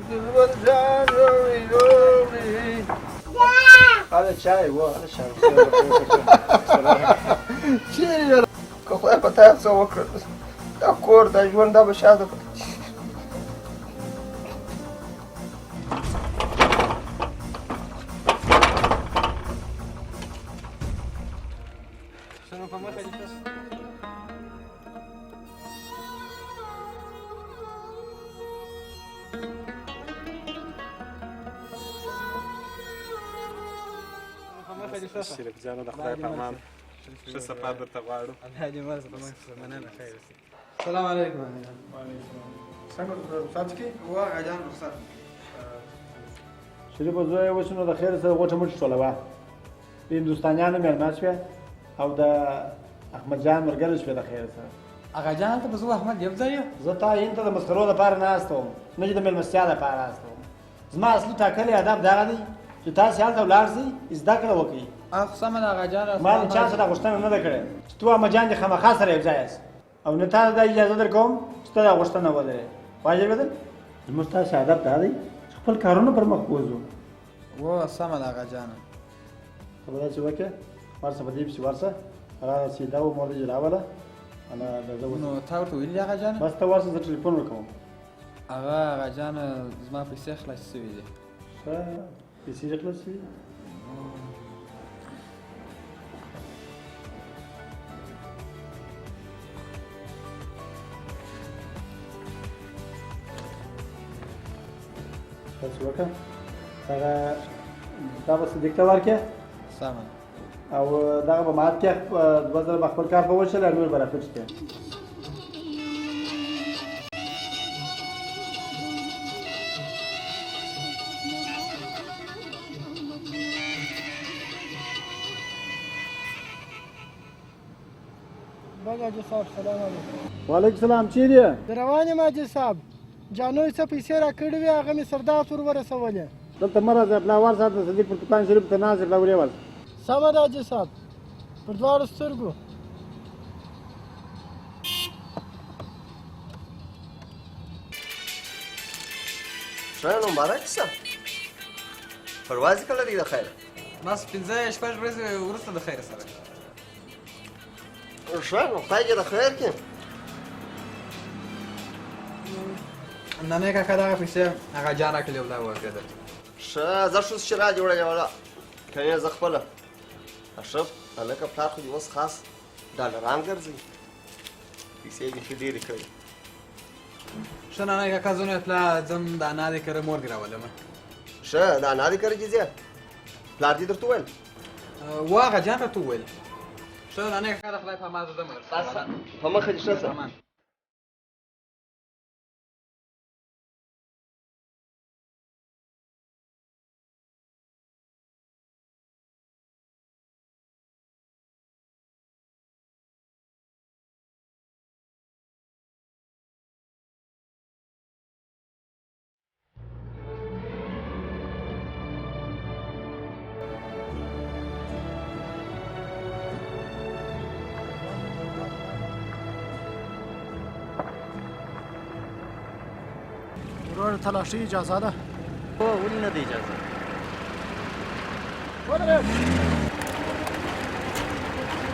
دلبر جان یوړی یوړی هله چای و هله شمسیه چیرې که خدای په تا څه وکړل دا کور دا ژوند دا به شاته شریف جانه د خدای په امان ښه سفر درته غواړو. الله دې مرسته په موږ سره مننه خیر شي. السلام علیکم. څنګه رخصت کې واه جان رخصت. شریف زوی اوس نو د خیر سره غوټه مټ شوله وه د هندوستانیانو مېلمه شوې او د احمد جان ملګری شوې د خیر سره. اغا جان ته به زه احمد یو ځای یم. زه تا هند ته د مسخرو لپاره ناست وم نه چې د مېلمستیا لپاره ناست وم. زما اصلي ټاکلی هدف دغه دی چې تاسې هلته ولاړ شئ زده کړه وکړئ. سمه ده اغا جان. ما له چا سره غوښتنه نه ده کړې چې تو احمد جان دې خامخا سره یو ځای یاست او نه تا ته دا اجازه درکوم چې ته دا غوښتنه ولرې. واجبېدل زموږ ستاسې هدف دا دی چې خپل کارونه پر مخ بوځو. و سمه ده اغا جان. ته به داسې وکړې ورشه په دې پسې ورشه هغه سیده و مولوي جي راوله نو تا ورته ویلي اغا جان؟ بس ته ورشه زه ټلیفون وکړم. هغه اغا جان زما پیسې خلاصې شوي دي. ښه پیسې دې خلاصې شوي؟ داسې وکړه هغه دا به صدیق ته ورکړې سمه او دغه به مات کړې 2 ځله به خپل کار په وشل نور به راخېټ کړې. بګا حاجي صاحب سلام علیکم. وعلیکم سلام. چیرې د روان یم حاجي صاحب. جانوی څه پیسې راکړې وې هغه مې سردار ور ورسولې. دلته مه راځه پلا ورشه د صدیق پر قرآن شریف ته ناظر پلا ورې ورشه. سمه ده حاجي صاحب پر دواړو سترګو. ښه نو مبارک شه پرواز یې کله دی د خیره؟ بس 15 شپږ ورځې وروسته د خیر سره. ښه نو خدای دې د خیر کړي. نننۍ کاکا دغه پیسې هغه جان راکړلې او دا ورکړېدل. ښه زه ښه چې را جوړوې ولا کنې زه خپله اشرف هلکه پلار خو دې اوس خاص ډالران ګرځوي پیسې یې بیخي ډېرې کړې. ښه نننۍ کاکا زه نو پلا ځم د انا دې کره مور دې راولم. ښه د انا دې کره چې ځې پلار دې درته وویل؟ و هغه جان راته وویل. ښه نننۍ کاکا د خدای په امان زه ځم. په مخه دې ښه شه. ورور تلاشي اجازه ده؟ هو ولې نه دی اجازه؟ ودرېږ.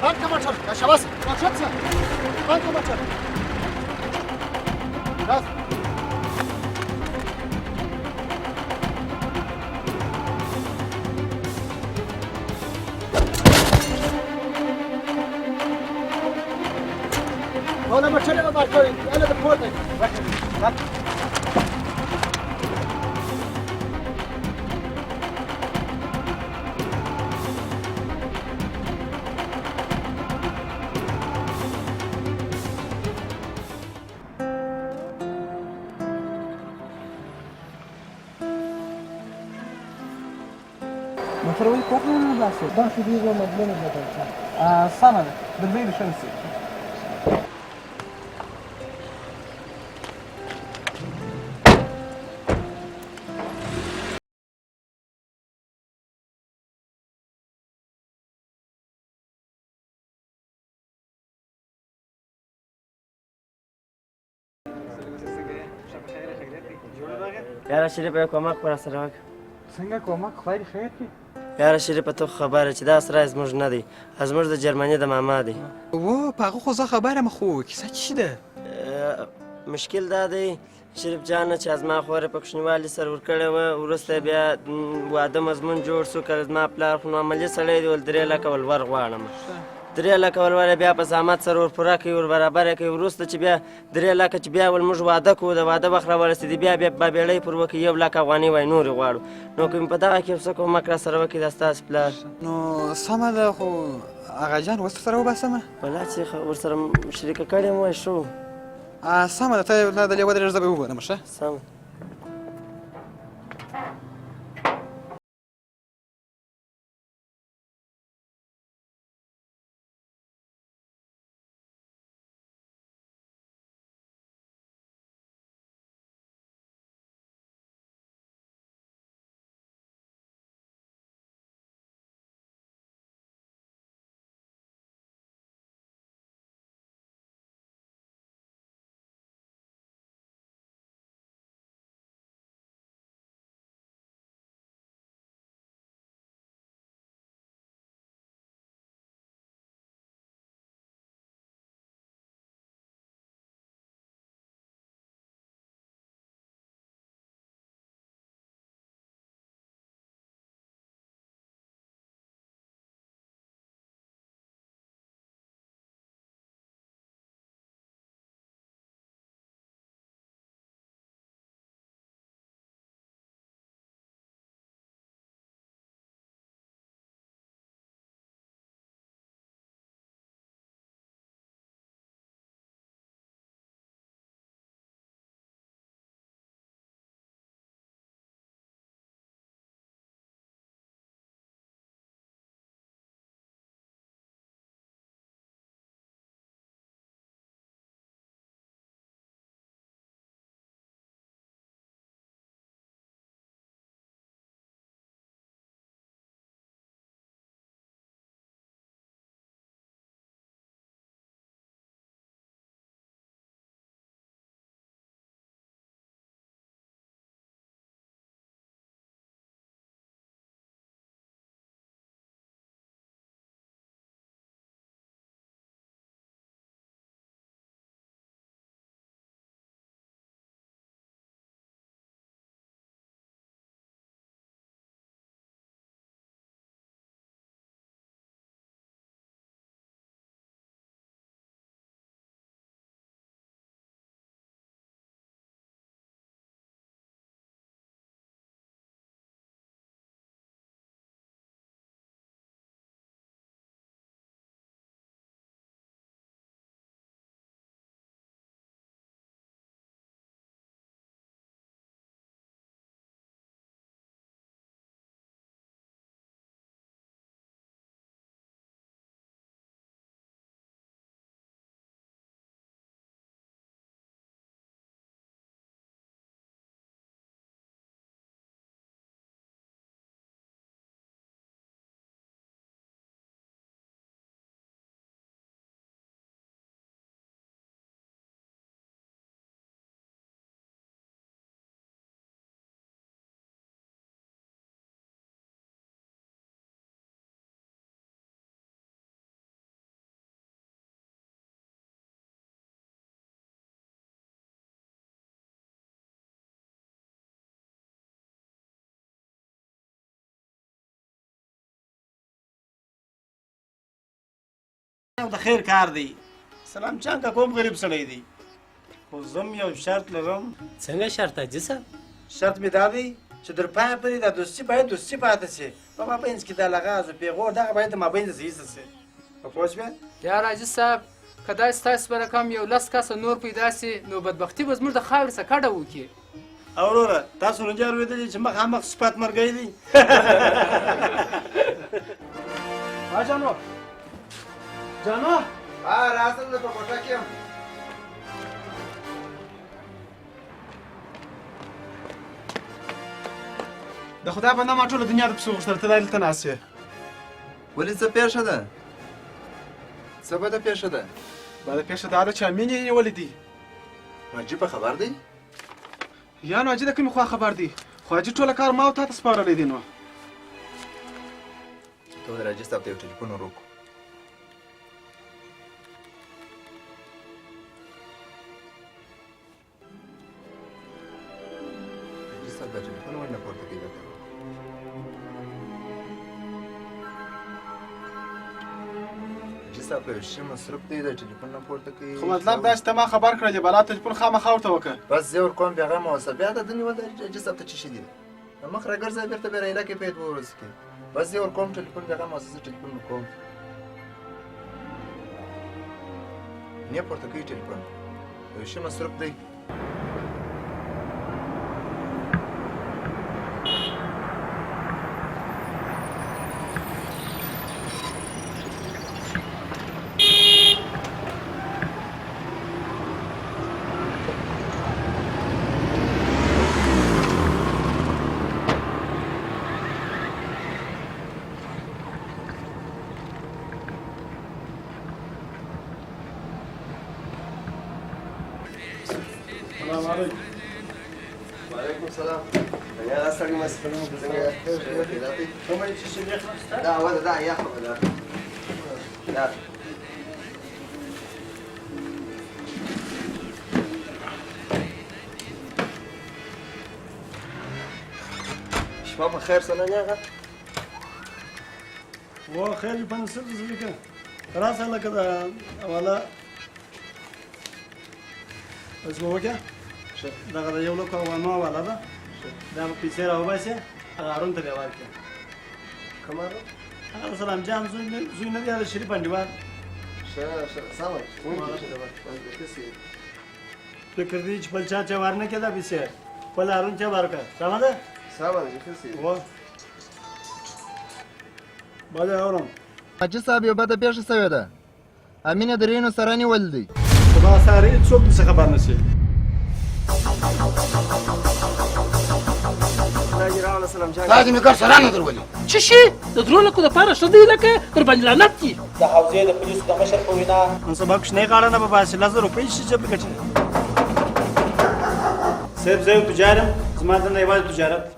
بند کړه موټر. یا شاباس راښت شه. بند کړه موټر. راځه. ټوله موټر یې بار کړې هله د پورته موټر ولې کوټ نه باسي؟ داسې دې زه مدلنه بدل کړم. سمه ده د دوی د شمسي. یاره شریفه یو کومک خو راسره وکړه. څنګه کومک خدای دې خیر کړي. یاره شریفه ته خو خبره چې دا سرای زموږ نه دی، زموږ د جرمني د ماما دی. و په هغه خو زه خبر یم، خو کیسه څه ده؟ مشکل دا دی شریف جانه چې زما خور په کوچنیوالي سره ورکړې وه، وروسته بیا واده مضمون جوړ شو. که زما پلار خو نو عملي سړی دی، ول 3 لکه ولور غواړم. 3 لکه ولور بیا په زحمت سره ور پوره کوي، ور برابره کوي. وروسته چې بیا 3 لکه چې بیا ول موږ واده کوو، د واده وخت راورسېدي، بیا به بیړۍ پر وکړي 1 لک افغانۍ وایي نورې غواړو. نو که مې په دغه کې یو څه کومک راسره وکړي دا ستاسو پلار. نو سمه ده، خو اغا جان اوس سره وباسمه. بلا چې ورسره شریکه کړې م وای ښه و. سمه ده، ته د لیوه درېږه زه به وګورم. ښه سمه. د خیر کار دی. سلام چانګه کوم غریب سړی دی، خو زم یو شرط لرم. څنګه شرط حاجي صاحب؟ شرط مې دا دی چې در پای پورې دا دوستي باید دوستي پاتې شي. په مابینځ کې دا لغاز او پیغور دغه باید د مابینځ ځای ایسته شي. په پوه شوې؟ یاره حاجي صاحب، که داسې ستاسو په رقم یو 10 کسه نور پیدا سي، نو بدبختي به زموږ د خاورې څخه کډه وکړي. او وروره تاسو رنجار ویدلي چې مخامخ صفات مرګی دی. جانو جانو راځم زه په کوټه کې یم. د خدای په نامه ټوله دنیا د پسو غوښتل، ته دلته ناست یې. ولې څه پېښه ده؟ څه بده پېښه ده؟ بده پېښه دا ده چې امین یې نیولی دی. عجیبه خبر دی. یا نو حاجي د کومې خوا خبر دی خو حاجي ټوله کار ما او تا ته سپارلی دی نو ته ودې راجي صاحب ته یو ټلیفون ور وکړو راجي صاحب دا ټلیفون ولې نه پورته کوي راته راجي صاحب په یو شي مصروف دی دا ټلیفون نه پورته کوي خو مطلب دا چې ته ما خبر کړلې بلا ټلیفون خامخا ورته وکړه بس زه ورکوم بیا هغه موسه بیا د ده نیول د راجي صاحب ته څه شي دي د مخ راګرځه بېرته بیا رایله کې پیټ وورځ کې بس زه ورکوم ټلیفون بیا هغه موسه زه ټلیفون وکوم نه پورته کوي ټلیفون یو شي مصروف دی السلام علیکم. وعلیکم السلام. یا سړی مسکن څنګه کومه چې شي نه دا ودا دا یا خو دا دا شپه په خیر سره نه هغه و خیر په نسل زلیکه راسه لکه دا اوله اوس مو وکړه دغه د یو لوک وانه والا ده دا په پیسې راوباسي هغه هارون ته دی ورکړه کمارو هغه سلام جان زوی نه دی هغه شریف انډیوال سلام فکر دی چې بل چا چا ورنه کېده پیسې بل هارون چا ورکړه سمه ده سلام و باید اورم حاجي صاحب یو بده پیښه شوې ده امینه د رینو سره نیول دی خدا سره هېڅوک دې څه خبر نه شي لازم یې کار سره نه درولي څه شي د درو لکو دپاره ښه دی لکه تر باندې لعنت دي د حوزې د پولیسو د مشر په وینا نن سبا کوچنۍ غاړه نه به باسي 1000 روپۍ شي چې په ګټي صاحب زه یو تجار یم زما دنده یوازې تجارت